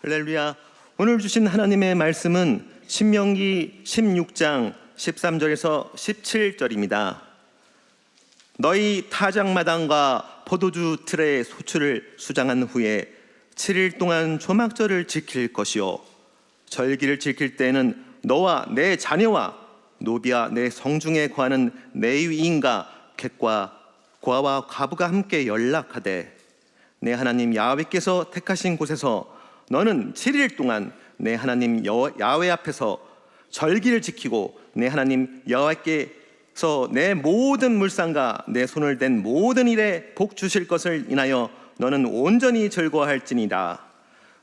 할렐루야. 오늘 주신 하나님의 말씀은 신명기 16장 13절에서 17절입니다. 너희 타작마당과 포도주 틀의 소출을 수장한 후에 7일 동안 조막절을 지킬 것이요, 절기를 지킬 때에는 너와 내 자녀와 노비와 내 성중에 거하는 레위인과 객과 고아와 과부가 함께 연락하되, 내 하나님 야훼께서 택하신 곳에서 너는 7일 동안 내 하나님 야훼 앞에서 절기를 지키고 내 하나님 여호와께서 내 모든 물상과 내 손을 댄 모든 일에 복 주실 것을 인하여 너는 온전히 즐거워할지니라.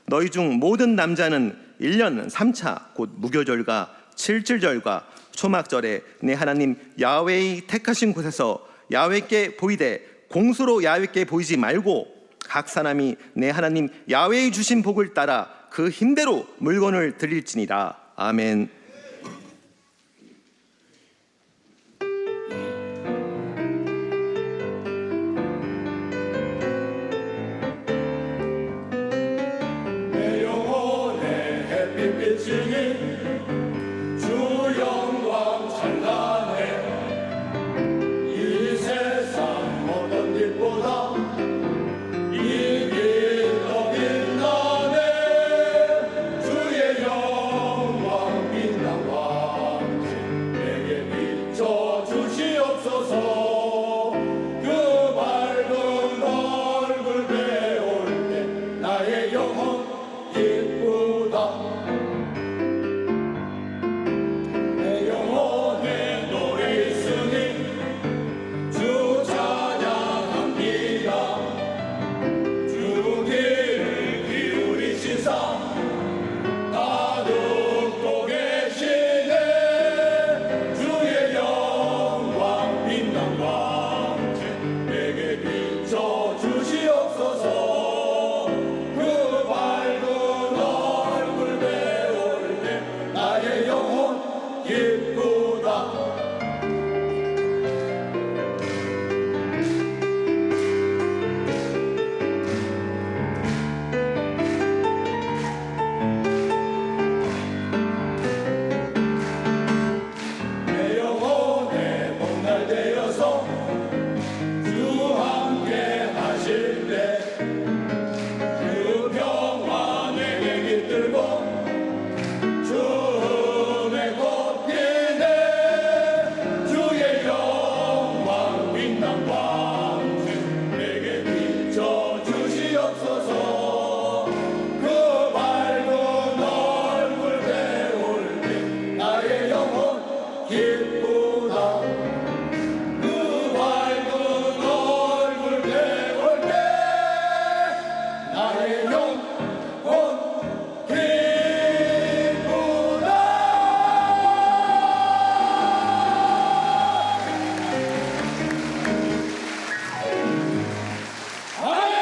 너희 중 모든 남자는 1년 3차 곧 무교절과 칠칠절과 초막절에 내 하나님 야훼의 택하신 곳에서 야훼께 보이되 공수로 야훼께 보이지 말고 각 사람이 내 하나님 야훼의 주신 복을 따라 그 힘대로 물건을 드릴지니라. 아멘. 내 영혼의 햇빛비치니 주 영광 찬란해. 이 세상 어떤 빛보다 이 빛 더 빛나네. 주의 영광 빛나와 내게 비춰 주시옵소서. 그 밝은 얼굴 배울 때 나의 영혼 기쁘다. 내 영혼에 노래 있으니 주 찬양합니다. 주 귀를 기울이시사 다 듣고 계시네. 주의 영광 빛난 광채 내게 비춰 주시옵소서. 그 밝은 얼굴 배울 때 나의 영혼 기쁘다. 내 영혼의 봄날 되어서 주 함께 하실 때 그 평화 내게 깃들고 주음에 꽃피네. 주의 영광 빛난 광채 내게 비춰 주시옵소서. 그 밝은 얼굴 배울 때 나의 영혼 기쁘다. 그 밝은 얼굴 배울 때 나의 영혼 기쁘다. 아멘.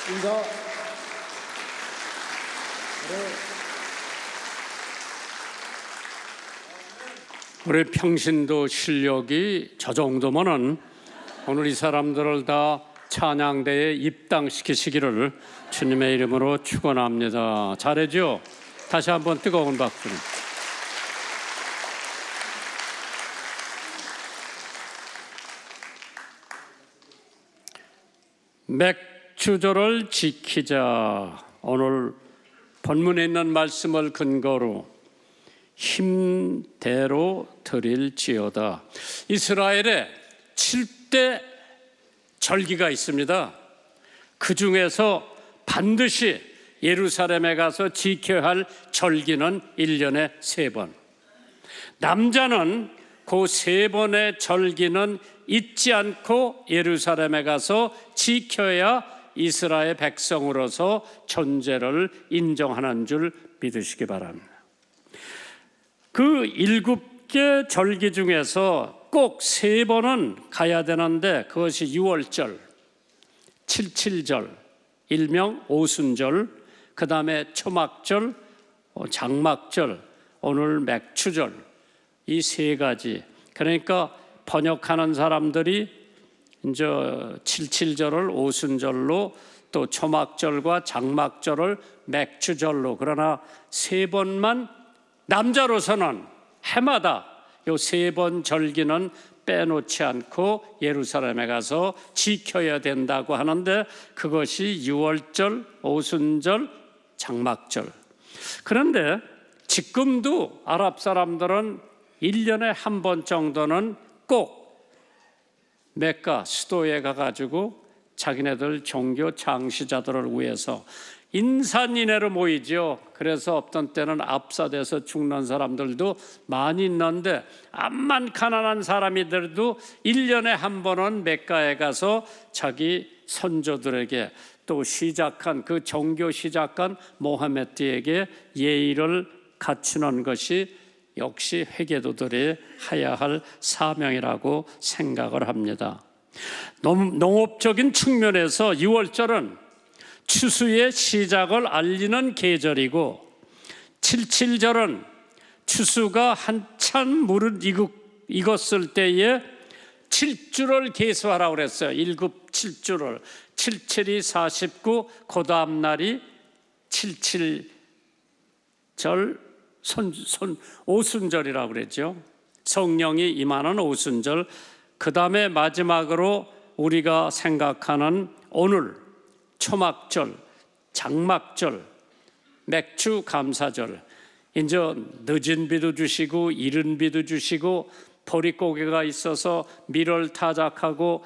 인사. 우리 평신도 실력이 저 정도면은 오늘 이 사람들을 다 찬양대에 입당시키시기를 주님의 이름으로 축원합니다. 잘해죠? 다시 한번 뜨거운 박수. 맥주절을 지키자. 오늘 본문에 있는 말씀을 근거로 힘대로 드릴지어다. 이스라엘에 7대 절기가 있습니다. 그 중에서 반드시 예루살렘에 가서 지켜야 할 절기는 1년에 3번. 남자는 그 3번의 절기는 잊지 않고 예루살렘에 가서 지켜야 이스라엘 백성으로서 존재를 인정하는 줄 믿으시기 바랍니다. 그 7개 절기 중에서 꼭 3번은 가야 되는데 그것이 6월절, 칠칠절, 일명 오순절, 그 다음에 초막절, 장막절, 오늘 맥추절, 이 3가지. 그러니까 번역하는 사람들이 이제 칠칠절을 오순절로 또 초막절과 장막절을 맥주절로, 그러나 세 번만 남자로서는 해마다 요 세 번 절기는 빼놓지 않고 예루살렘에 가서 지켜야 된다고 하는데, 그것이 유월절, 오순절, 장막절. 그런데 지금도 아랍 사람들은 1년에 한 번 정도는 꼭 메카 수도에 가가지고 자기네들 종교 창시자들을 위해서 인산인해로 모이죠. 그래서 어떤 때는 압사돼서 죽는 사람들도 많이 있는데, 암만 가난한 사람이들도 1년에 한 번은 메카에 가서 자기 선조들에게, 또 시작한 그 종교 시작한 모하메드에게 예의를 갖추는 것이 역시 회개도들이 해야 할 사명이라고 생각을 합니다. 농업적인 측면에서 6월절은 추수의 시작을 알리는 계절이고, 칠칠절은 추수가 한참 무릇 익었을 때에 7주를 계수하라고 그랬어요. 1급 7주를. 77이 49, 그 다음 날이 77절 오순절이라고 그랬죠. 성령이 임하는 오순절. 그 다음에 마지막으로 우리가 생각하는 오늘 초막절, 장막절, 맥주 감사절. 이제 늦은 비도 주시고 이른 비도 주시고 보릿고개가 있어서 밀을 타작하고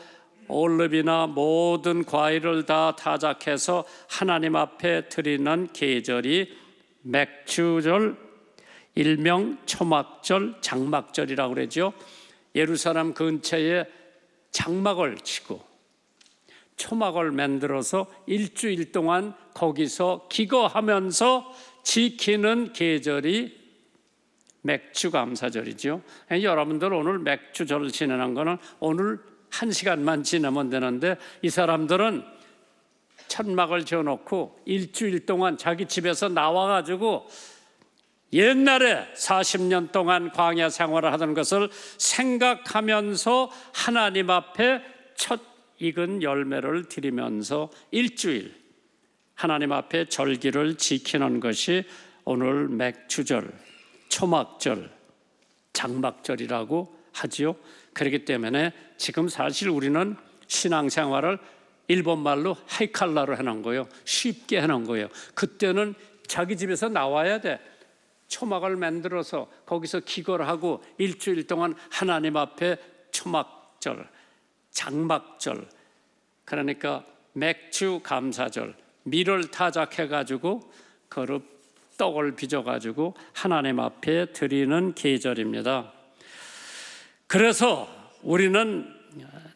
올리브나 모든 과일을 다 타작해서 하나님 앞에 드리는 계절이 맥주절, 일명 초막절, 장막절이라고 그러죠. 예루살렘 근처에 장막을 치고 초막을 만들어서 일주일 동안 거기서 기거하면서 지키는 계절이 맥주감사절이죠. 여러분들 오늘 맥주절을 지내는 거는 오늘 1시간만 지내면 되는데, 이 사람들은 천막을 지어놓고 일주일 동안 자기 집에서 나와가지고 옛날에 40년 동안 광야 생활을 하던 것을 생각하면서 하나님 앞에 첫 익은 열매를 드리면서 일주일 하나님 앞에 절기를 지키는 것이 오늘 맥주절, 초막절, 장막절이라고 하지요. 그렇기 때문에 지금 사실 우리는 신앙생활을 일본말로 하이칼라로 해놓은 거예요. 쉽게 해놓은 거예요. 그때는 자기 집에서 나와야 돼. 초막을 만들어서 거기서 기거를 하고 일주일 동안 하나님 앞에 초막절, 장막절, 그러니까 맥주 감사절, 밀을 타작해가지고 그릇 떡을 빚어가지고 하나님 앞에 드리는 계절입니다. 그래서 우리는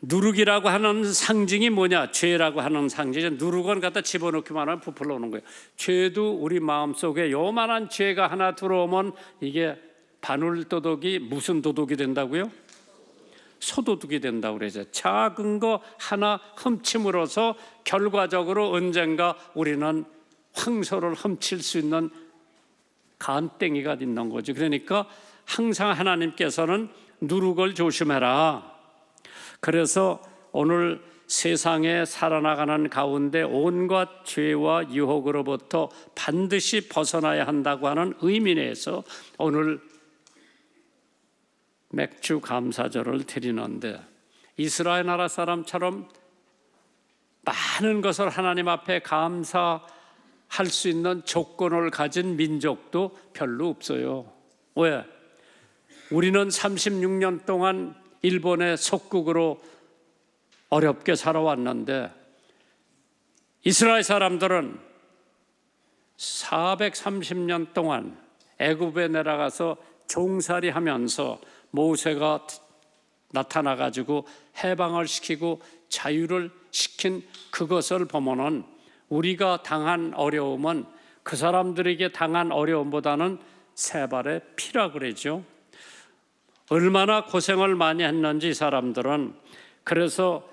누룩이라고 하는 상징이 뭐냐? 죄라고 하는 상징이, 누룩은 갖다 집어넣기만 하면 부풀러 오는 거예요. 죄도 우리 마음속에 요만한 죄가 하나 들어오면 이게 바늘도둑이 무슨 도둑이 된다고요? 소도둑이 된다고 그러죠. 작은 거 하나 훔침으로써 결과적으로 언젠가 우리는 황소를 훔칠 수 있는 간땡이가 있는 거죠. 그러니까 항상 하나님께서는 누룩을 조심해라. 그래서 오늘 세상에 살아나가는 가운데 온갖 죄와 유혹으로부터 반드시 벗어나야 한다고 하는 의미 내에서 오늘 맥주 감사절을 드리는데, 이스라엘 나라 사람처럼 많은 것을 하나님 앞에 감사할 수 있는 조건을 가진 민족도 별로 없어요. 왜? 우리는 36년 동안 일본의 속국으로 어렵게 살아왔는데, 이스라엘 사람들은 430년 동안 애굽에 내려가서 종살이 하면서 모세가 나타나가지고 해방을 시키고 자유를 시킨 그것을 보면은 우리가 당한 어려움은 그 사람들에게 당한 어려움보다는 세 발의 피라 그러죠. 얼마나 고생을 많이 했는지 이 사람들은. 그래서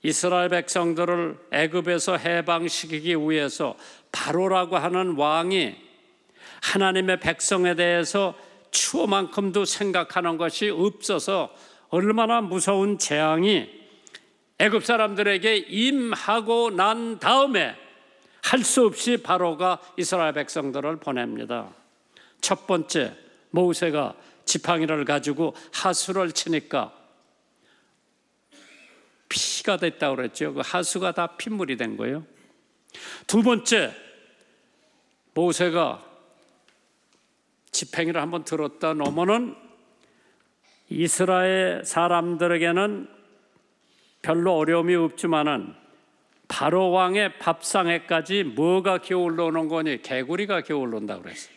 이스라엘 백성들을 애굽에서 해방시키기 위해서 바로라고 하는 왕이 하나님의 백성에 대해서 추호만큼도 생각하는 것이 없어서 얼마나 무서운 재앙이 애굽 사람들에게 임하고 난 다음에 할 수 없이 바로가 이스라엘 백성들을 보냅니다. 첫 번째, 모세가 지팡이를 가지고 하수를 치니까 피가 됐다고 그랬죠. 그 하수가 다 핏물이 된 거예요. 두 번째, 모세가 지팡이를 한번 들었다 놓으면은 이스라엘 사람들에게는 별로 어려움이 없지만은 바로 왕의 밥상에까지 뭐가 기어 올라오는 거니? 개구리가 기어 올라온다고 그랬어요.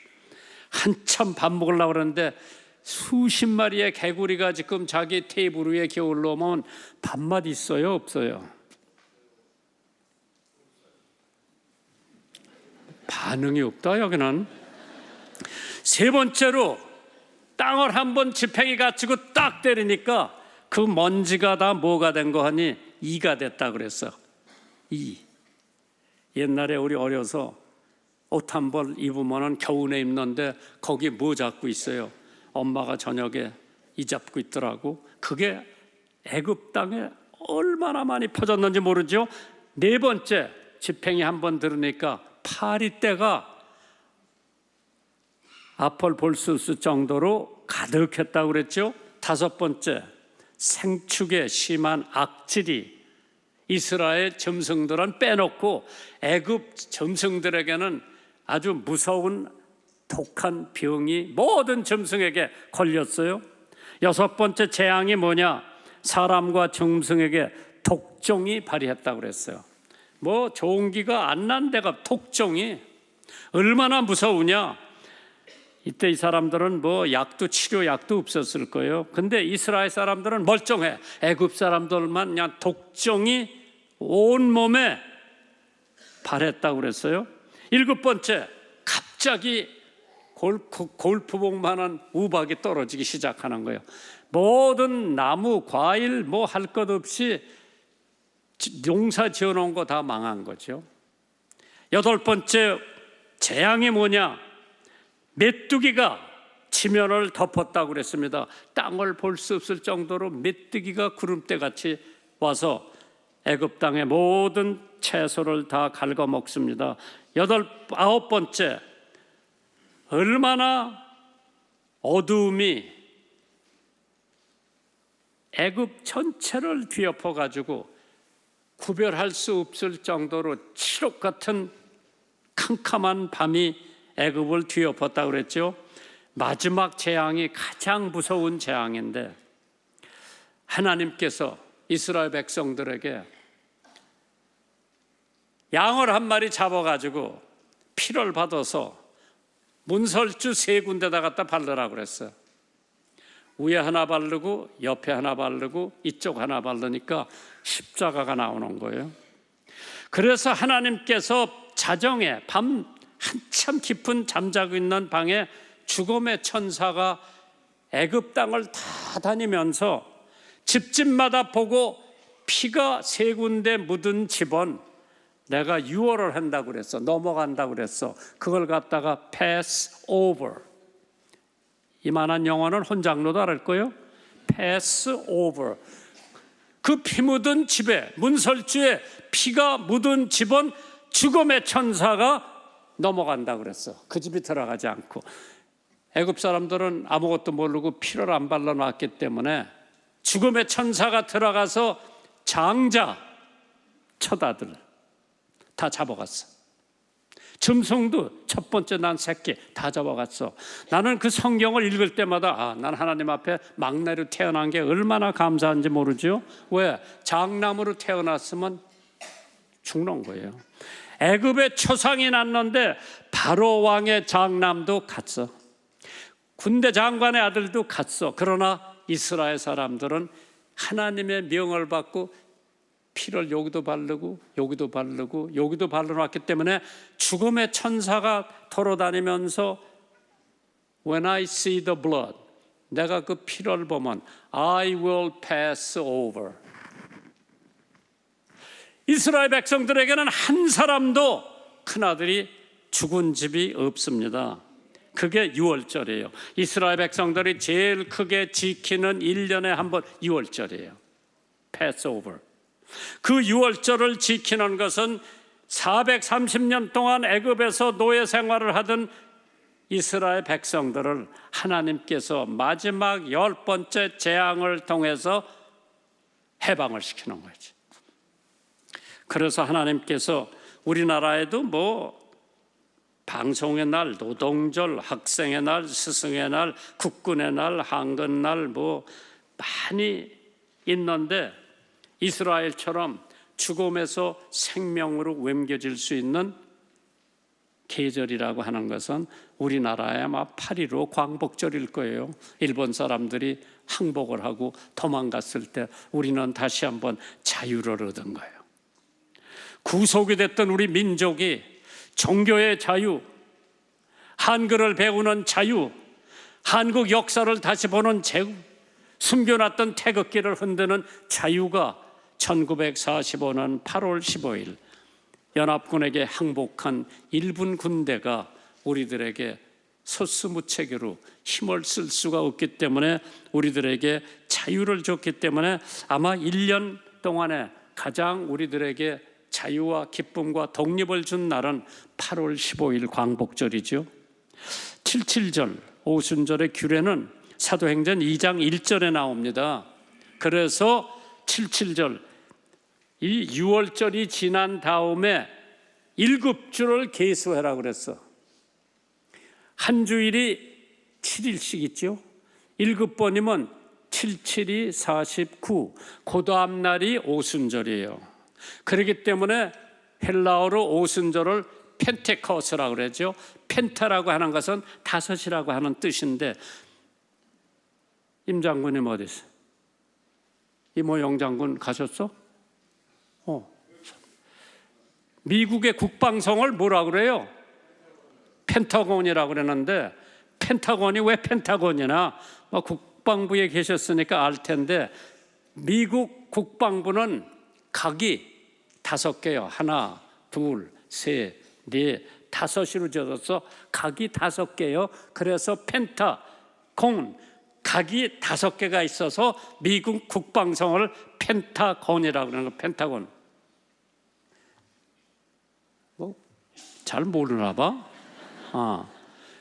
한참 밥 먹으려고 그러는데 수십 마리의 개구리가 지금 자기 테이블 위에 기어 올라오면 밥맛 있어요? 없어요? 반응이 없다 여기는. 세 번째로 땅을 한번 지팡이 가지고 딱 때리니까 그 먼지가 다 뭐가 된 거 하니? 이가 됐다 그랬어. 이. 옛날에 우리 어려서 옷 한 벌 입으면 겨우내 입는데 거기 뭐 잡고 있어요? 엄마가 저녁에 이 잡고 있더라고. 그게 애굽 땅에 얼마나 많이 퍼졌는지 모르죠. 네 번째, 지팡이 한번 들으니까 파리떼가 앞을 볼 수 있을 정도로 가득했다고 그랬죠. 다섯 번째, 생축에 심한 악질이 이스라엘 점성들은 빼놓고 애굽 점성들에게는 아주 무서운 독한 병이 모든 점성에게 걸렸어요. 여섯 번째 재앙이 뭐냐? 사람과 점성에게 독종이 발휘했다고 그랬어요. 뭐 좋은 기가 안 난 데가 독종이 얼마나 무서우냐? 이때 이 사람들은 뭐 약도 치료 약도 없었을 거예요. 근데 이스라엘 사람들은 멀쩡해. 애굽 사람들만 그냥 독종이 온 몸에 발했다고 그랬어요. 일곱 번째, 갑자기 골프공만한 우박이 떨어지기 시작하는 거예요. 모든 나무, 과일 뭐 할 것 없이 농사 지어놓은 거 다 망한 거죠. 여덟 번째 재앙이 뭐냐? 메뚜기가 지면을 덮었다고 그랬습니다. 땅을 볼 수 없을 정도로 메뚜기가 구름대같이 와서 애굽 땅의 모든 채소를 다 갉아먹습니다. 아홉 번째, 얼마나 어두움이 애굽 전체를 뒤엎어 가지고 구별할 수 없을 정도로 칠흑 같은 캄캄한 밤이 애굽을 뒤엎었다고 그랬죠. 마지막 재앙이 가장 무서운 재앙인데 하나님께서 이스라엘 백성들에게 양을 한 마리 잡아가지고 피를 받아서 문설주 세 군데다 갖다 바르라고 그랬어요. 위에 하나 바르고 옆에 하나 바르고 이쪽 하나 바르니까 십자가가 나오는 거예요. 그래서 하나님께서 자정에 밤 한참 깊은 잠자고 있는 방에 죽음의 천사가 애굽 땅을 다 다니면서 집집마다 보고 피가 세 군데 묻은 집은 내가 유월을 한다고 그랬어. 넘어간다고 그랬어. 그걸 갖다가 pass over. 이만한 영어는 혼장로도 알 거예요. pass over. 그 피 묻은 집에, 문설주에 피가 묻은 집은 죽음의 천사가 넘어간다고 그랬어. 그 집이 들어가지 않고. 애굽 사람들은 아무것도 모르고 피를 안 발라놨기 때문에 죽음의 천사가 들어가서 장자, 처다들 다 잡아갔어. 점성도 첫 번째 난 새끼 다 잡아갔어. 나는 그 성경을 읽을 때마다 난 하나님 앞에 막내로 태어난 게 얼마나 감사한지 모르죠. 왜? 장남으로 태어났으면 죽는 거예요. 애굽에 초상이 났는데 바로 왕의 장남도 갔어. 군대 장관의 아들도 갔어. 그러나 이스라엘 사람들은 하나님의 명을 받고 피를 여기도 바르고 여기도 바르고 여기도 발라놨기 때문에 죽음의 천사가 돌아다니면서 When I see the blood, 내가 그 피를 보면 I will pass over. 이스라엘 백성들에게는 한 사람도 큰아들이 죽은 집이 없습니다. 그게 유월절이에요. 이스라엘 백성들이 제일 크게 지키는 1년에 한 번 유월절이에요. 패스오버. 그 유월절을 지키는 것은 430년 동안 애굽에서 노예 생활을 하던 이스라엘 백성들을 하나님께서 마지막 10번째 재앙을 통해서 해방을 시키는 거지. 그래서 하나님께서 우리나라에도 방송의 날, 노동절, 학생의 날, 스승의 날, 국군의 날, 한글날 많이 있는데 이스라엘처럼 죽음에서 생명으로 옮겨질 수 있는 계절이라고 하는 것은 우리나라의 아마 8.15 광복절일 거예요. 일본 사람들이 항복을 하고 도망갔을 때 우리는 다시 한번 자유를 얻은 거예요. 구속이 됐던 우리 민족이 종교의 자유, 한글을 배우는 자유, 한국 역사를 다시 보는 자유, 숨겨놨던 태극기를 흔드는 자유가 1945년 8월 15일 연합군에게 항복한 일본 군대가 우리들에게 소스무책으로 힘을 쓸 수가 없기 때문에 우리들에게 자유를 줬기 때문에 아마 1년 동안에 가장 우리들에게 자유와 기쁨과 독립을 준 날은 8월 15일 광복절이죠. 77절 오순절의 규례는 사도행전 2장 1절에 나옵니다. 그래서 77절 이 6월절이 지난 다음에 일급주를 계수해라 그랬어. 한 주일이 7일씩 있죠. 1급번이면 77이 49, 그 다음 날이 오순절이에요. 그렇기 때문에 헬라어로 오순절을 펜테코스라고 그러죠. 펜타라고 하는 것은 다섯이라고 하는 뜻인데 임 장군님 어디 있어? 이모 영 장군 가셨어? 미국의 국방성을 뭐라고 그래요? 펜타곤이라고 그러는데 펜타곤이 왜 펜타곤이나 국방부에 계셨으니까 알 텐데 미국 국방부는 각이 5개요. 하나, 둘, 셋, 넷, 5이로 지어서 각이 5개요. 그래서 펜타곤, 각이 5개가 있어서 미국 국방성을 펜타곤이라고 그러는 거. 펜타곤. 잘 모르나 봐.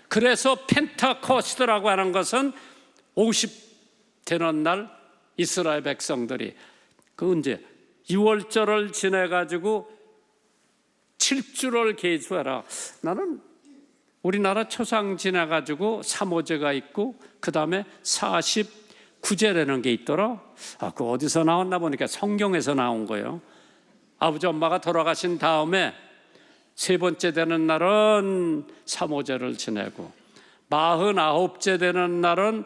그래서 펜타코스트라고 하는 것은 50 되는 날 이스라엘 백성들이 언제 6월절을 지내가지고 7주를 계수해라. 나는 우리나라 초상 지나가지고 3호제가 있고 그 다음에 49제라는 게 있더라. 그거 어디서 나왔나 보니까 성경에서 나온 거예요. 아버지 엄마가 돌아가신 다음에 3번째 되는 날은 3호제를 지내고 49째 되는 날은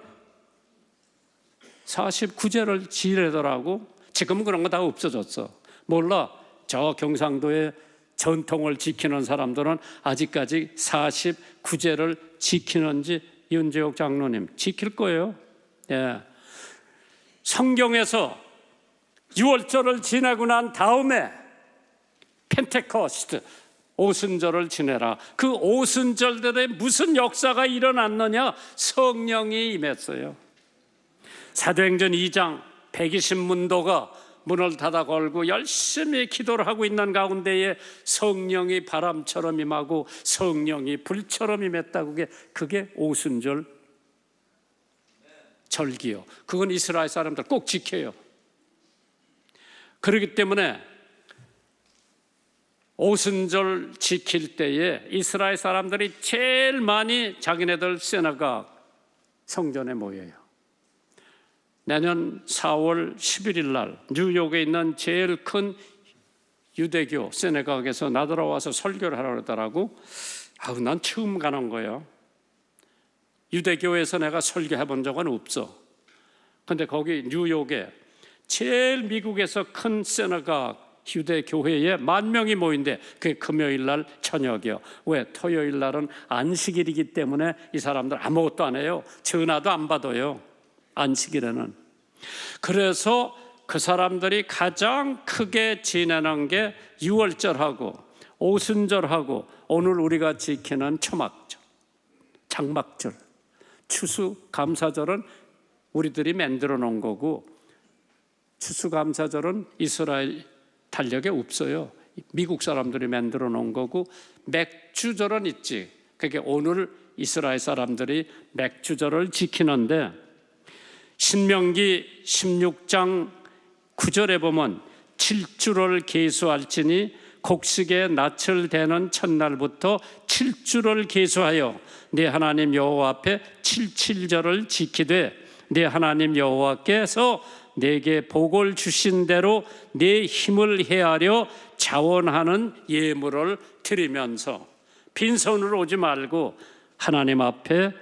49제를 지내더라고. 지금은 그런 거 다 없어졌어. 몰라. 저 경상도의 전통을 지키는 사람들은 아직까지 49제를 지키는지 윤재옥 장로님 지킬 거예요. 예. 성경에서 6월절을 지내고 난 다음에 펜테코스트 오순절을 지내라. 그 오순절들에 무슨 역사가 일어났느냐? 성령이 임했어요. 사도행전 2장 120문도가 문을 닫아 걸고 열심히 기도를 하고 있는 가운데에 성령이 바람처럼 임하고 성령이 불처럼 임했다고. 그게 오순절 절기요. 그건 이스라엘 사람들 꼭 지켜요. 그렇기 때문에 오순절 지킬 때에 이스라엘 사람들이 제일 많이 자기네들 세나가 성전에 모여요. 내년 4월 11일 날 뉴욕에 있는 제일 큰 유대교 세네각에서 나들어와서 설교를 하라고 그러더라고. 난 처음 가는 거예요. 유대교에서 내가 설교해 본 적은 없어. 근데 거기 뉴욕에 제일 미국에서 큰 세네각 유대교회에 10,000명이 모인데 그게 금요일 날 저녁이요. 왜? 토요일 날은 안식일이기 때문에 이 사람들 아무것도 안 해요. 전화도 안 받아요. 안식일에는. 그래서 그 사람들이 가장 크게 지내는 게 6월절하고 오순절하고 오늘 우리가 지키는 초막절, 장막절, 추수감사절은 우리들이 만들어 놓은 거고 추수감사절은 이스라엘 달력에 없어요. 미국 사람들이 만들어 놓은 거고, 맥주절은 있지. 그게 오늘 이스라엘 사람들이 맥주절을 지키는데, 신명기 16장 9절에 보면 7주를 계수할지니 곡식에 낯을 대는 첫날부터 7주를 계수하여 네 하나님 여호와 앞에 77절을 지키되 네 하나님 여호와께서 내게 복을 주신 대로 네 힘을 헤아려 자원하는 예물을 드리면서 빈손으로 오지 말고 하나님 앞에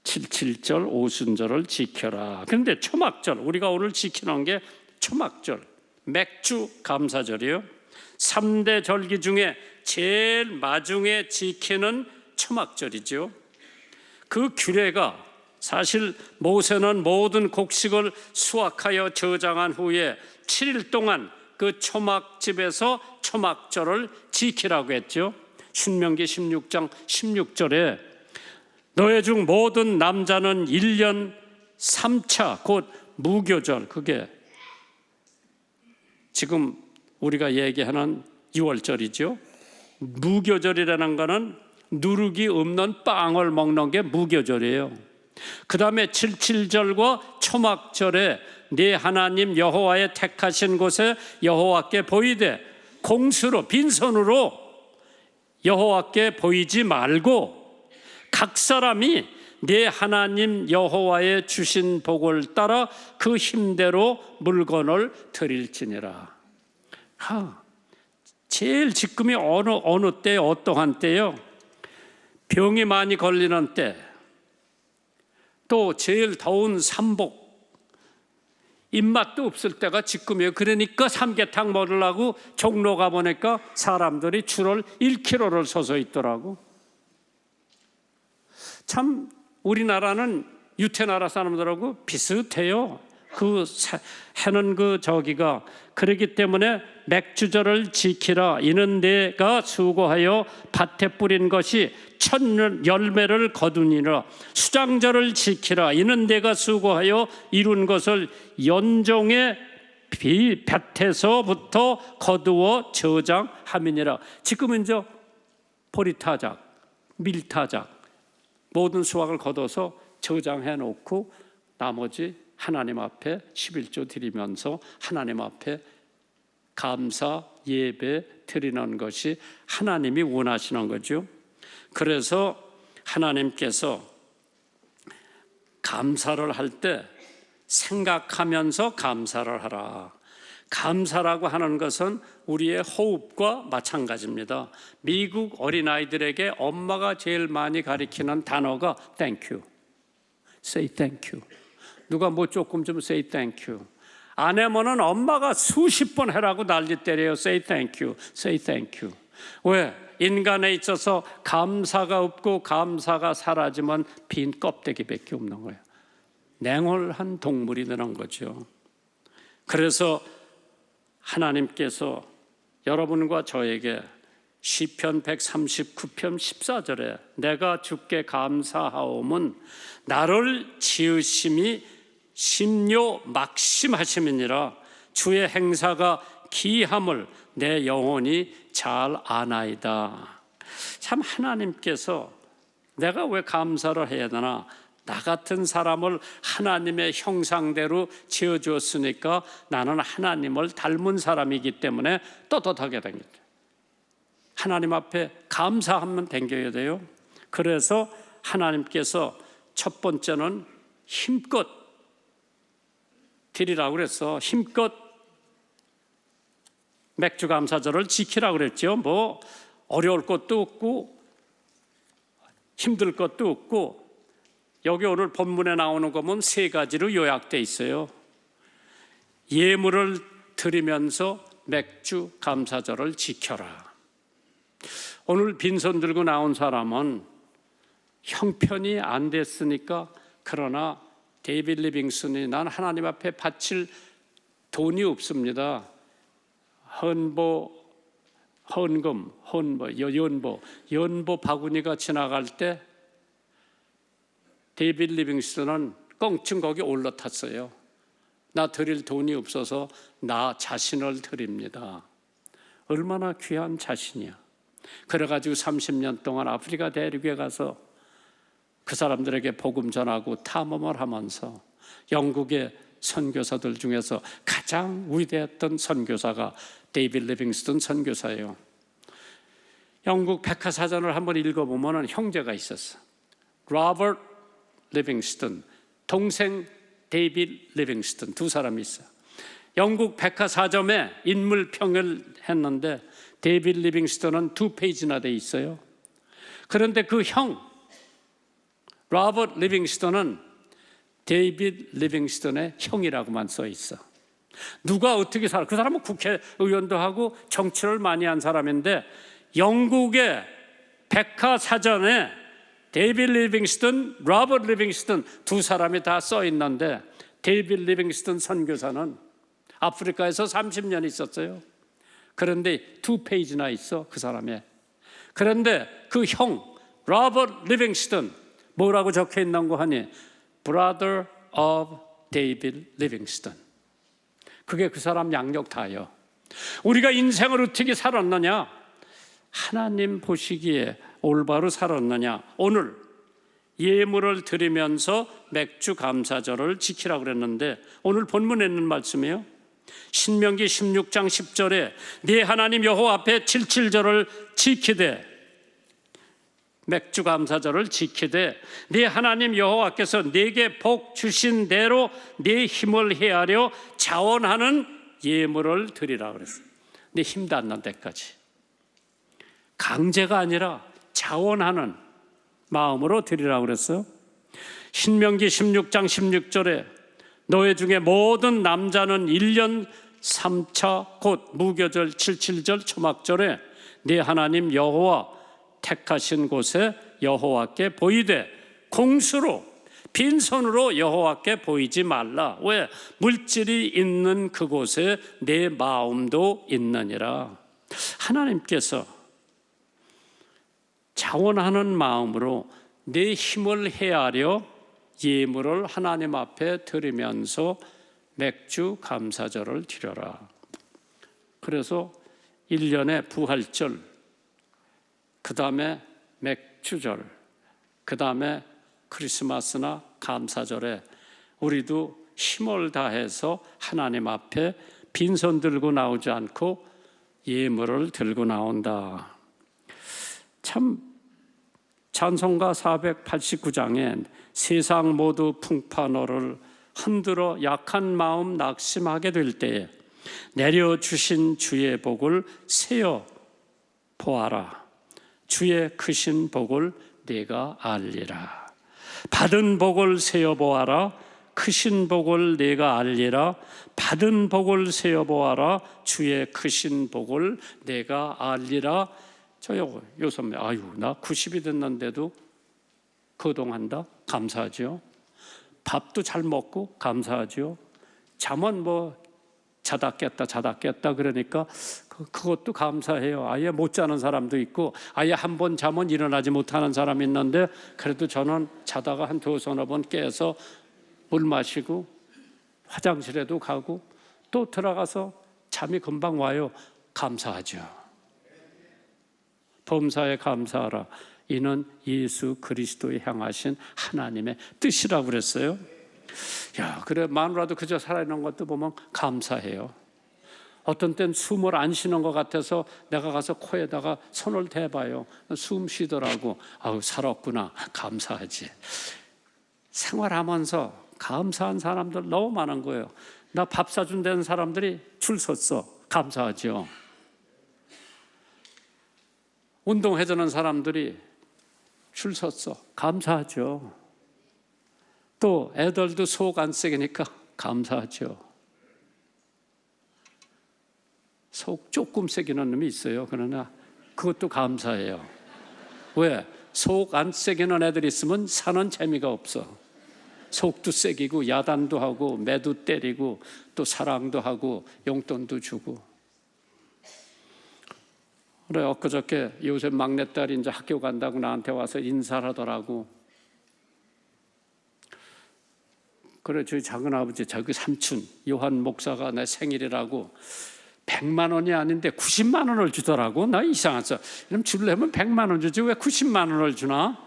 77절 오순절을 지켜라. 그런데 초막절, 우리가 오늘 지키는 게 초막절, 맥주 감사절이요. 3대 절기 중에 제일 마중에 지키는 초막절이죠. 그 규례가 사실 모세는 모든 곡식을 수확하여 저장한 후에 7일 동안 그 초막집에서 초막절을 지키라고 했죠. 신명기 16장 16절에 너희 중 모든 남자는 1년 3차 곧 무교절, 그게 지금 우리가 얘기하는 6월절이죠. 무교절이라는 거는 누룩이 없는 빵을 먹는 게 무교절이에요. 그 다음에 77절과 초막절에 네 하나님 여호와의 택하신 곳에 여호와께 보이되 공수로 빈손으로 여호와께 보이지 말고 각 사람이 네 하나님 여호와의 주신 복을 따라 그 힘대로 물건을 드릴지니라. 제일 지금이 어느 때, 어떠한 때요? 병이 많이 걸리는 때, 또 제일 더운 삼복, 입맛도 없을 때가 지금이에요. 그러니까 삼계탕 먹으려고 종로 가보니까 사람들이 줄을 1km를 서서 있더라고. 참 우리나라는 유태나라 사람들하고 비슷해요. 그 해는 그 저기가. 그렇기 때문에 맥주절을 지키라. 이는 내가 수고하여 밭에 뿌린 것이 첫 열매를 거두니라. 수장절을 지키라. 이는 내가 수고하여 이룬 것을 연종의 밭에서부터 거두어 저장함이니라. 지금은 이제 보리타작, 밀타작 모든 수확을 거둬서 저장해 놓고 나머지 하나님 앞에 11조 드리면서 하나님 앞에 감사 예배 드리는 것이 하나님이 원하시는 거죠. 그래서 하나님께서 감사를 할 때 생각하면서 감사를 하라. 감사라고 하는 것은 우리의 호흡과 마찬가지입니다. 미국 어린아이들에게 엄마가 제일 많이 가리키는 단어가 thank you. Say thank you. 누가 뭐 조금 좀 say thank you. 안 하면은 엄마가 수십 번 해라고 난리 때려요. Say thank you. Say thank you. 왜? 인간에 있어서 감사가 없고 감사가 사라지면 빈 껍데기밖에 없는 거예요. 냉혈한 동물이 되는 거죠. 그래서 하나님께서 여러분과 저에게 시편 139편 14절에 내가 주께 감사하오면 나를 지으심이 심요 막심하심이니라. 주의 행사가 기함을 내 영혼이 잘 아나이다. 참 하나님께서 내가 왜 감사를 해야 되나? 나 같은 사람을 하나님의 형상대로 지어주었으니까 나는 하나님을 닮은 사람이기 때문에 떳떳하게 됩니다. 하나님 앞에 감사하면 댕겨야 돼요. 그래서 하나님께서 첫 번째는 힘껏 드리라고 그랬어. 힘껏 맥주 감사절을 지키라고 그랬죠. 뭐 어려울 것도 없고 힘들 것도 없고 여기 오늘 본문에 나오는 거 보면 세 가지로 요약돼 있어요. 예물을 드리면서 맥주 감사절을 지켜라. 오늘 빈손 들고 나온 사람은 형편이 안 됐으니까 그러나 데이빗 리빙슨이 난 하나님 앞에 바칠 돈이 없습니다. 연보 바구니가 지나갈 때 데이빗 리빙슨은 껑충 거기 올라탔어요. 나 드릴 돈이 없어서 나 자신을 드립니다. 얼마나 귀한 자신이야. 그래가지고 30년 동안 아프리카 대륙에 가서 그 사람들에게 복음 전하고 탐험을 하면서 영국의 선교사들 중에서 가장 위대했던 선교사가 데이빗 리빙스턴 선교사예요. 영국 백과사전을 한번 읽어보면 형제가 있었어. 로버트 리빙스턴, 동생 데이빗 리빙스턴, 두 사람이 있어요. 영국 백과사전에 인물평을 했는데 데이빗 리빙스턴은 2페이지나 돼 있어요. 그런데 그 형 로버트 리빙스턴은 데이빗 리빙스턴의 형이라고만 써 있어. 누가 어떻게 살아? 그 사람은 국회의원도 하고 정치를 많이 한 사람인데 영국의 백과사전에 데이빗 리빙스턴, 로버트 리빙스턴 두 사람이 다 써 있는데 데이빗 리빙스턴 선교사는 아프리카에서 30년 있었어요. 그런데 2페이지나 있어 그 사람의. 그런데 그 형 로버트 리빙스턴 뭐라고 적혀 있는 거 하니? Brother of David Livingstone. 그게 그 사람 양력 다예요. 우리가 인생을 어떻게 살았느냐? 하나님 보시기에 올바로 살았느냐? 오늘 예물을 드리면서 맥주 감사절을 지키라고 그랬는데 오늘 본문에 있는 말씀이에요. 신명기 16장 10절에 네 하나님 여호와 앞에 칠칠절을 지키되, 맥주 감사절을 지키되 네 하나님 여호와께서 네게 복 주신 대로 네 힘을 헤아려 자원하는 예물을 드리라 그랬어요. 네 힘 닿는 데까지. 강제가 아니라 자원하는 마음으로 드리라 그랬어요. 신명기 16장 16절에 너희 중에 모든 남자는 1년 3차 곧 무교절 77절 초막절에 네 하나님 여호와 택하신 곳에 여호와께 보이되 공수로 빈손으로 여호와께 보이지 말라. 왜? 물질이 있는 그곳에 내 마음도 있느니라. 하나님께서 자원하는 마음으로 내 힘을 헤아려 예물을 하나님 앞에 드리면서 맥주 감사절을 드려라. 그래서 1년에 부활절, 그 다음에 맥주절, 그 다음에 크리스마스나 감사절에 우리도 힘을 다해서 하나님 앞에 빈손 들고 나오지 않고 예물을 들고 나온다. 참 찬송가 489장에 세상 모두 풍파 너를 흔들어 약한 마음 낙심하게 될 때에 내려주신 주의 복을 세어 보아라. 주의 크신 복을 내가 알리라. 받은 복을 세어 보아라. 크신 복을 내가 알리라. 받은 복을 세어 보아라. 주의 크신 복을 내가 알리라. 저요 선배, 아유 나 90이 됐는데도 거동한다. 감사하죠. 밥도 잘 먹고 감사하죠. 잠은 뭐 자다 깼다 그러니까 그것도 감사해요. 아예 못 자는 사람도 있고 아예 한 번 자면 일어나지 못하는 사람이 있는데 그래도 저는 자다가 한 두서너 번 깨서 물 마시고 화장실에도 가고 또 들어가서 잠이 금방 와요. 감사하죠. 범사에 감사하라. 이는 예수 그리스도에 향하신 하나님의 뜻이라고 그랬어요. 야, 그래 마누라도 그저 살아있는 것도 보면 감사해요. 어떤 땐 숨을 안 쉬는 것 같아서 내가 가서 코에다가 손을 대봐요. 숨 쉬더라고. 아우 살았구나. 감사하지. 생활하면서 감사한 사람들 너무 많은 거예요. 나 밥 사준다는 사람들이 줄 섰어. 감사하죠. 운동해주는 사람들이 줄 섰어. 감사하죠. 또 애들도 속 안 썩이니까 감사하죠. 속 조금 썩이는 놈이 있어요. 그러나 그것도 감사해요. 왜? 속 안 썩이는 애들이 있으면 사는 재미가 없어. 속도 썩이고 야단도 하고 매도 때리고 또 사랑도 하고 용돈도 주고. 그래 엊그저께 요새 막내딸이 이제 학교 간다고 나한테 와서 인사를 하더라고. 그래 저희 작은아버지 저기 삼촌 요한 목사가 내 생일이라고 100만 원이 아닌데 90만 원을 주더라고. 나 이상했어. 그럼 주려면 100만 원 주지 왜 90만 원을 주나?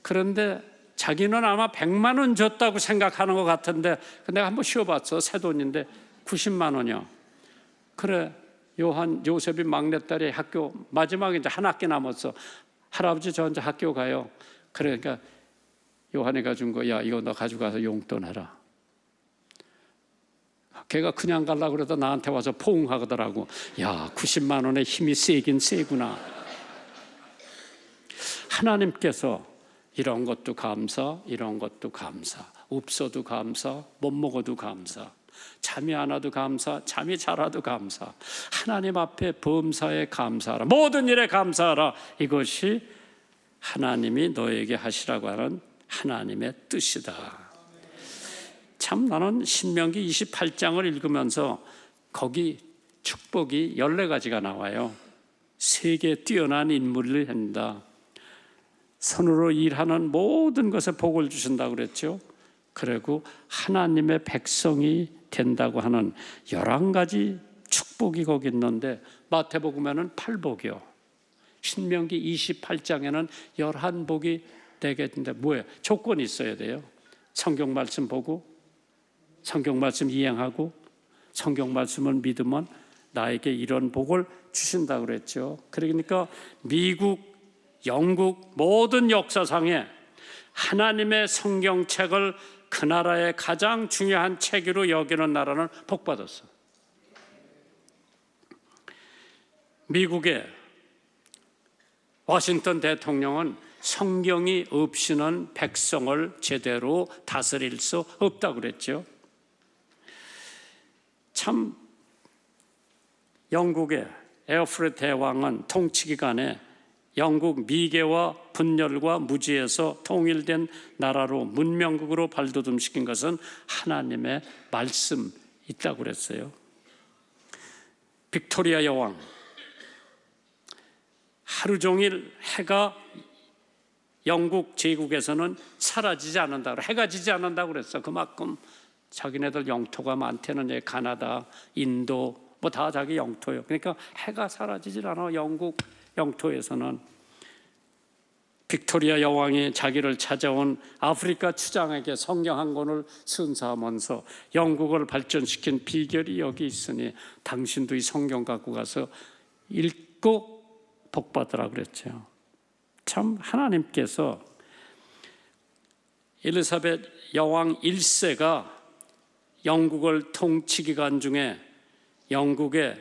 그런데 자기는 아마 100만 원 줬다고 생각하는 것 같은데 내가 한번 쉬어봤어. 새 돈인데 90만 원이요. 그래 요셉이 막내딸이 학교 마지막에 이제 한 학기 남았어. 할아버지 저 이제 학교 가요. 그러니까 요한이가 준 거, 야 이거 너 가져가서 용돈 해라. 걔가 그냥 가려고 그러다 나한테 와서 포옹하더라고. 야 90만 원의 힘이 세긴 세구나. 하나님께서 이런 것도 감사, 이런 것도 감사, 없어도 감사, 못 먹어도 감사, 잠이 안 와도 감사, 잠이 잘 와도 감사, 하나님 앞에 범사에 감사하라, 모든 일에 감사하라. 이것이 하나님이 너에게 하시라고 하는 하나님의 뜻이다. 참 나는 신명기 28장을 읽으면서 거기 축복이 14가지가 나와요. 세계 뛰어난 인물을 한다. 손으로 일하는 모든 것에 복을 주신다고 그랬죠. 그리고 하나님의 백성이 된다고 하는 11가지 축복이 거기 있는데 마태복음에는 8복이요. 신명기 28장에는 11복이 되겠는데 뭐예요? 조건이 있어야 돼요. 성경 말씀 보고 성경 말씀 이행하고 성경 말씀을 믿으면 나에게 이런 복을 주신다고 그랬죠. 그러니까 미국, 영국 모든 역사상에 하나님의 성경책을 그 나라의 가장 중요한 책으로 여기는 나라는 복받았어. 미국의 워싱턴 대통령은 성경이 없이는 백성을 제대로 다스릴 수 없다고 그랬죠. 참 영국의 에어프레 대왕은 통치 기간에 영국 미개와 분열과 무지에서 통일된 나라로 문명국으로 발돋움시킨 것은 하나님의 말씀 있다고 그랬어요. 빅토리아 여왕 하루 종일 해가 영국 제국에서는 사라지지 않는다고, 해가 지지 않는다고 그랬어. 그만큼 자기네들 영토가 많다는 가나다, 인도 뭐 다 자기 영토예요. 그러니까 해가 사라지질 않아. 영국 영토에서는. 빅토리아 여왕이 자기를 찾아온 아프리카 추장에게 성경 한 권을 선사하면서 영국을 발전시킨 비결이 여기 있으니 당신도 이 성경 갖고 가서 읽고 복받으라 그랬죠. 참 하나님께서 엘리사벳 여왕 1세가 영국을 통치 기간 중에 영국의